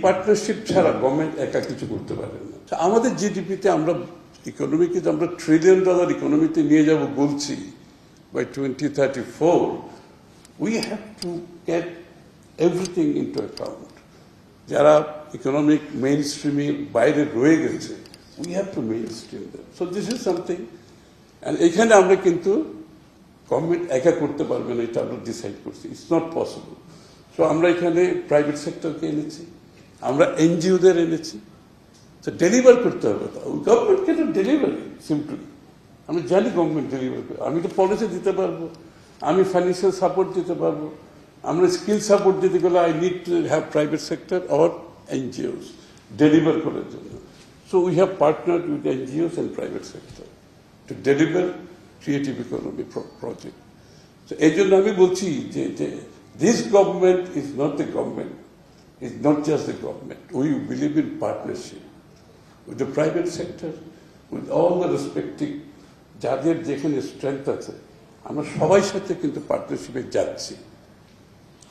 Partnership ছাড়া government একা কিছু করতে পারে না। আমাদের জিডিপিতে আমরা ইকোনমিকে আমরা $1 ট্রিলিয়ন ইকোনমিতে নিয়ে যাব বলছি by 2034, we have to get everything into account. যারা ইকোনমিক মেইন স্ট্রিমের বাইরে রয়ে গেছে, we have to main stream them. So this is something, and এখানে আমরা কিন্তু গভর্নমেন্ট একা করতে পারবে না, এটা আমরা ডিসাইড করছি। It's not possible. সো আমরা এখানে প্রাইভেট সেক্টরকে এনেছি, আমরা এনজিওদের এনেছি। তো ডেলিভার করতে হবে, গভর্নমেন্ট কেন ডেলিভারি সিম্পলি। আমি জানি গভর্নমেন্ট ডেলিভার করে, আমি তো পলিসি দিতে পারবো, আমি ফাইন্যান্সিয়াল সাপোর্ট দিতে পারবো, আমরা স্কিল সাপোর্ট দিতে গেলে I need to have private sector or NGOs deliver করার জন্য। So we have পার্টনার্ড with NGOs and private sector to deliver creative economy project. তো এই জন্য আমি বলছি যে this government is not the government, it's not just the government. We believe in partnership with the private sector, with all the respective যাদের যেখানে strength আছে, আমরা সবাই সাথে কিন্তু পার্টনারশিপে যাচ্ছি।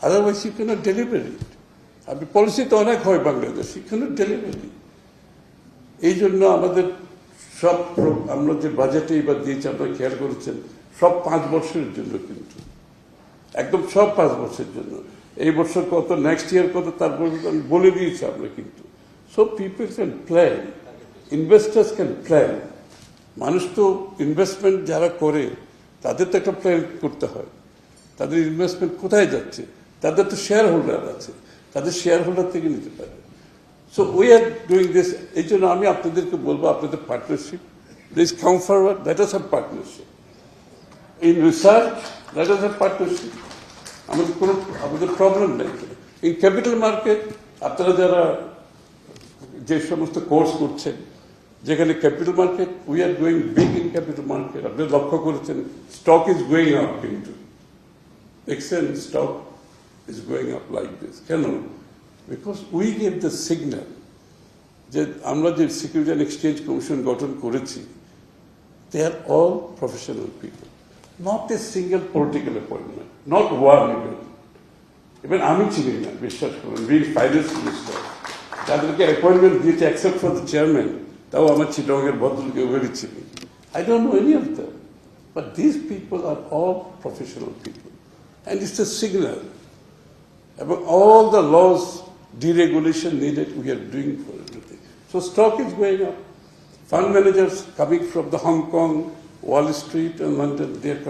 Otherwise you cannot deliver it. আপনি পলিসিতে অনেক হয় Bangladesh, you cannot deliver it. এই জন্য আমাদের সব আমরা যে বাজেটে এবার দিয়েছি, আপনারা খেয়াল করেছেন, সব 5 বছরের জন্য, কিন্তু একদম সব 5 বছরের জন্য। এই বছর কত, নেক্সট ইয়ার কত, তারপর আমি বলে দিয়েছি আমরা কিন্তু। So people can plan, investors can plan. মানুষ তো ইনভেস্টমেন্ট যারা করে তাদের তো একটা প্ল্যান করতে হয়, তাদের ইনভেস্টমেন্ট কোথায় যাচ্ছে, তাদের তো শেয়ার হোল্ডার আছে, তাদের শেয়ার হোল্ডার থেকে নিতে পারে। So we are doing this. এই জন্য আমি আপনাদেরকে বলবো, আপনাদের partnership, please come forward, that is a partnership. In research, that is a partnership. আমাদের প্রবলেম নেই। ইন ক্যাপিটাল মার্কেট, আপনারা যারা যে সমস্ত কোর্স করছেন, যেখানে capital market, we are going big in capital market. আপনি লক্ষ্য করেছেন স্টক ইজ গোয়িং আপ, কিন্তু দেখছেন stock is going up like this. কেন? Because we gave the signal যে আমরা যে সিকিউরিটি অ্যান্ড এক্সচেঞ্জ কমিশন গঠন করেছি, they are all professional people, not a single political appointment, not one even. Even আমি চিনি না, বিশ্বাস করুন, being finance minister, যাদেরকে অ্যাপয়েন্টমেন্ট দিয়েছে except for the chairman, তাও আমার চিটগের ভদ্রলোকে ওভারই চিনি। I don't know any of them, but these people are all professional people, and it's a signal about all the laws, deregulation needed, we are doing for everything. So stock is going up. Fund managers coming from the Hong Kong, Wall Street and London, they are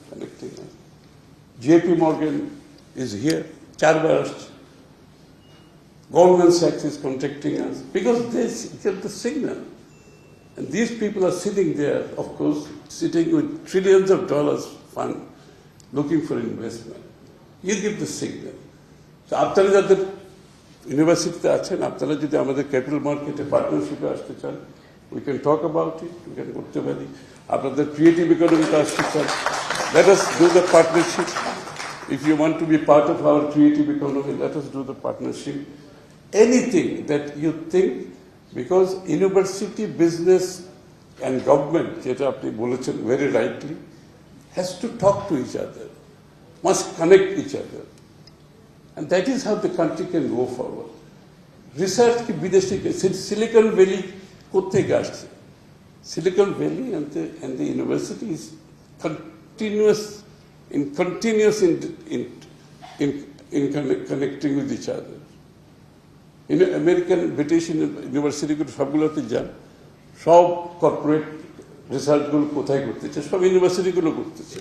connecting us. JP Morgan is here, Charvers, Goldman Sachs is contacting us, because they get the signal. And these people are sitting there, of course, sitting with trillions of dollars fund, looking for investment. You give the signal. So আপনারা যাদের ইউনিভার্সিটিতে আছেন, আপনারা যদি আমাদের capital মার্কেটে পার্টনারশিপে আসতে চান, we can talk about it, we can করতে পারি। আপনাদের ক্রিয়েটিভ ইকোনমিতে আসতে চান, let us do the partnership. If you want to be part of our creative economy, let us do the partnership. Anything that you think, because university, business and government, যেটা আপনি বলেছেন very rightly, has to talk to each other, must connect each other. And that is how the country can go forward. Research কি বিদেশি, Silicon Valley কোথেকে আসছে? Silicon Valley and the university is continuous in connecting with each other. In American British university গুলো সবগুলোতে যান, সব corporate research গুলো কোথায় করতেছে, সব ইউনিভার্সিটি গুলো করতেছে।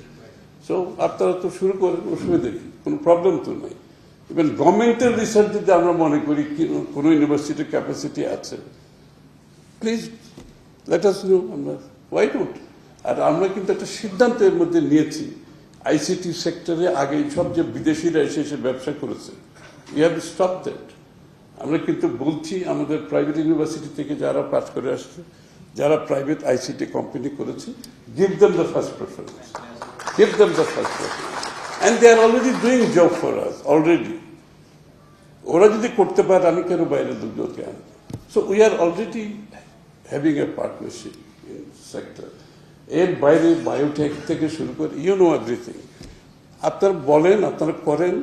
সো আপনারা তো শুরু করেন, অসুবিধা কি, কোনো প্রবলেম তো নাই। ইভেন গভর্নমেন্টের রিসার্চ যদি আমরা মনে করি কোনো ইউনিভার্সিটির ক্যাপাসিটি আছে, please let us know, why not? আর আমরা কিন্তু একটা সিদ্ধান্তের মধ্যে নিয়েছি, আইসিটি সেক্টরে আগে সব যে বিদেশিরা এসে ব্যবসা করেছে, we have to stop that. আমরা কিন্তু বলছি আমাদের প্রাইভেট ইউনিভার্সিটি থেকে যারা পাস করে আসছে, যারা প্রাইভেট আইসিটি কোম্পানি করেছে, give them the first preference, give them the first preference, and they are already doing job for us already. ওরা যদি করতে পারে, আমি কেন বাইরে দুজনকে আনবো? So we are already having a partnership in sector. এর বাইরে বায়োটেক থেকে শুরু করে, you know everything. আপনারা বলেন, আপনারা করেন,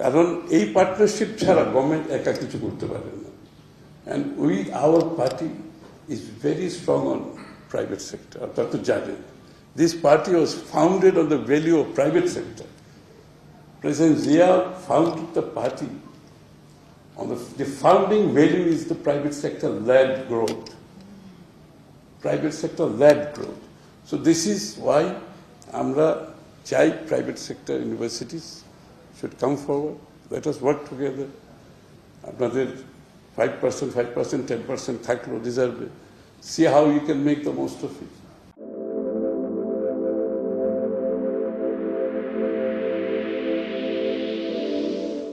কারণ এই পার্টনারশিপ ছাড়া গভর্নমেন্ট একা কিছু করতে পারে না। And our party is very strong on private sector. আপনারা তো জানেন, this party was founded on the value of private sector. President Zia founded the party on the founding value is the private sector led growth. Private sector led growth. So this is why আমরা চাই private sector universities should come forward. Let us work together. আপনাদের 5%, 10% থাকলো রিজার্ভে. See how you can make the most of it.